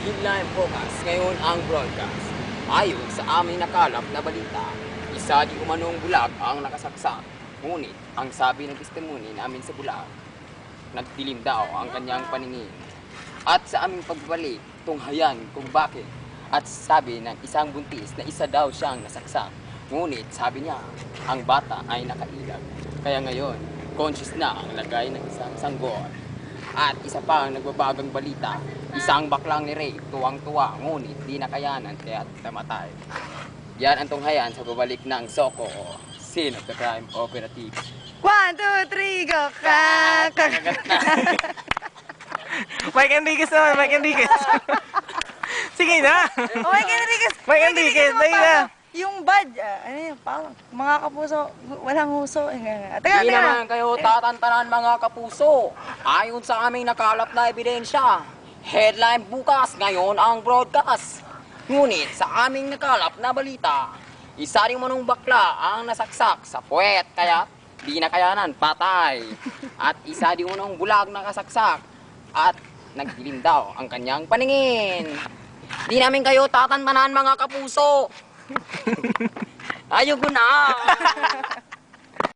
Headline Focus, ngayon ang broadcast. Ayon sa aming nakalap na balita, isa di umanong bulag ang nakasaksak. Ngunit, ang sabi ng testimony namin sa bulag, nagdilim daw ang kanyang paningin. At sa aming pagbalik, tunghayan kung bakit. At sabi ng isang buntis na isa daw siyang nasaksak. Ngunit, sabi niya, ang bata ay nakailag. Kaya ngayon, conscious na ang lagay ng isang sanggol. At isa pa ang nagbabagang balita, isang baklang ni Ray, tuwang-tuwa, ngunit di nakayanan kaya namatay. Yan ang tunghayan sa babalik ng Soko, Scene of the Crime Operative. 1, 2, 3, go! Kakagat na. Mike Enriquez naman, Mike Enriquez. Sige na. Oh, Mike Enriquez! Mike Enriquez, dahil na. Yung bad, ano yun, parang mga kapuso, walang huso. Teka, Hindi naman kayo tatantanan mga kapuso. Ayon sa aming nakalap na ebidensya, headline bukas, ngayon ang broadcast. Ngunit sa aming nakalap na balita, isa rin manong bakla ang nasaksak sa puwet kaya di nakayanan, patay. At isa din manong bulag nakasaksak at nagdilim daw ang kanyang paningin. Di namin kayo tatantanan mga kapuso. Ayoko na.